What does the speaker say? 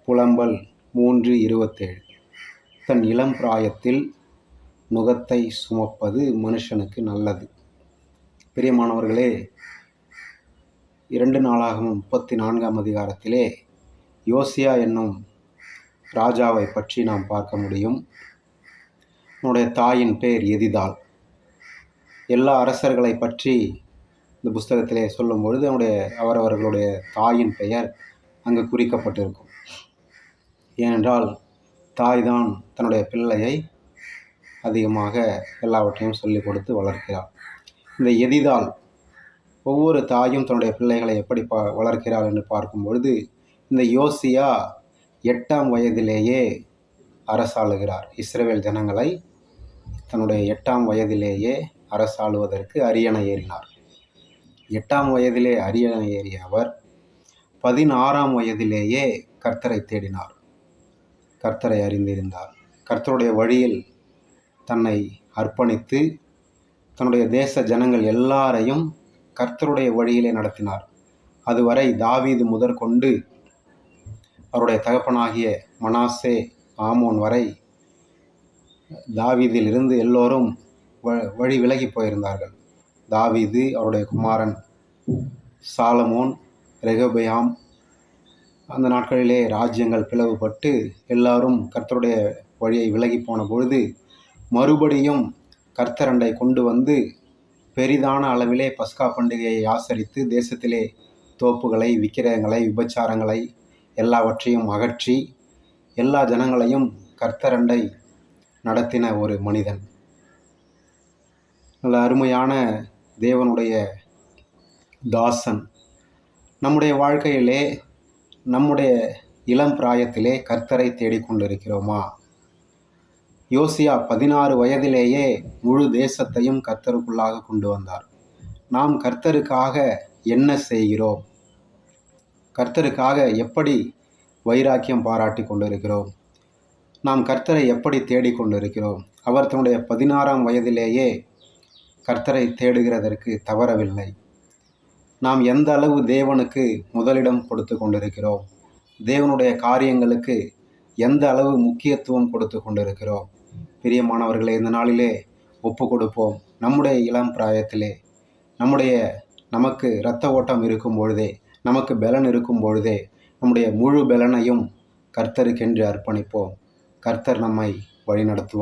புலம்பல் 3:27. தன் இளம் பிராயத்தில் நுகத்தை சுமப்பது மனுஷனுக்கு நல்லது. பிரியமானவர்களே, 2 நாளாகமம் 34ஆம் அதிகாரத்திலே யோசியா என்னும் ராஜாவை பற்றி நாம் பார்க்க முடியும். அவனுடைய தாயின் பெயர் எதிதாள். எல்லா அரசர்களை பற்றி இந்த புஸ்தகத்திலே சொல்லும் பொழுது அவரவர்களுடைய தாயின் பெயர் அங்கு குறிக்கப்பட்டிருக்கும். ஏனென்றால் தாய் தான் தன்னுடைய பிள்ளையை அதிகமாக எல்லாவற்றையும் சொல்லிக் கொடுத்து வளர்க்கிறாள். இந்த எதிதாள் ஒவ்வொரு தாயும் தன்னுடைய பிள்ளைகளை எப்படி வளர்க்கிறாள் என்று பார்க்கும் பொழுது, இந்த யோசியா 8ஆம் வயதிலேயே அரசாளுகிறார். இஸ்ரவேல் ஜனங்களை தன்னுடைய 8ஆம் வயதிலேயே அரசாளுவதற்கு அரியணை ஏறினார். 8ஆம் வயதிலே அரியணை ஏறிய அவர் 16ஆம் வயதிலேயே கர்த்தரை தேடினார், கர்த்தரை அறிந்திருந்தார். கர்த்தருடைய வழியில் தன்னை அர்ப்பணித்து தன்னுடைய தேச ஜனங்கள் எல்லாரையும் கர்த்தருடைய வழியிலே நடத்தினார். அதுவரை தாவீது முதற்கொண்டு அவருடைய தகப்பனாகிய மனாசே, ஆமோன் வரை தாவீதிலிருந்து எல்லோரும் வழி விலகி போயிருந்தார்கள். தாவீது, அவருடைய குமாரன் சாலமோன், ரெகொபெயாம், அந்த நாட்களிலே ராஜ்யங்கள் பிளவுபட்டு எல்லாரும் கர்த்தருடைய வழியை விலகி போன பொழுது மறுபடியும் கர்த்தரண்டை கொண்டு வந்து பெரிதான அளவிலே பஸ்கா பண்டிகையை ஆசரித்து தேசத்திலே தோப்புகளை, விக்கிரகங்களை, விபச்சாரங்களை எல்லாவற்றையும் அகற்றி எல்லா ஜனங்களையும் கர்த்தரண்டை நடத்தின ஒரு மனிதன். நல்ல அருமையான தேவனுடைய தாசன். நம்முடைய வாழ்க்கையிலே நம்முடைய இளம் பிராயத்திலே கர்த்தரை தேடிக்கொண்டிருக்கிறோமா? யோசியா 16 வயதிலேயே முழு தேசத்தையும் கர்த்தருக்குள்ளாக கொண்டு வந்தார். நாம் கர்த்தருக்காக என்ன செய்கிறோம்? கர்த்தருக்காக எப்படி வைராக்கியம் பாராட்டி கொண்டிருக்கிறோம்? நாம் கர்த்தரை எப்படி தேடிக்கொண்டிருக்கிறோம்? அவர் தன்னுடைய 16ஆம் வயதிலேயே கர்த்தரை தேடுகிறதற்கு தவறவில்லை. நாம் எந்த அளவு தேவனுக்கு முதலிடம் கொடுத்து கொண்டிருக்கிறோம்? தேவனுடைய காரியங்களுக்கு எந்த அளவு முக்கியத்துவம் கொடுத்து கொண்டிருக்கிறோம்? பிரியமானவர்களே, இந்த நாளிலே ஒப்பு கொடுப்போம். நம்முடைய இளம் பிராயத்திலே நமக்கு இரத்த ஓட்டம் இருக்கும் பொழுதே, நமக்கு பலன் இருக்கும் பொழுதே நம்முடைய முழு பலனையும் கர்த்தருக்கென்று அர்ப்பணிப்போம். கர்த்தர் நம்மை வழிநடத்துவார்.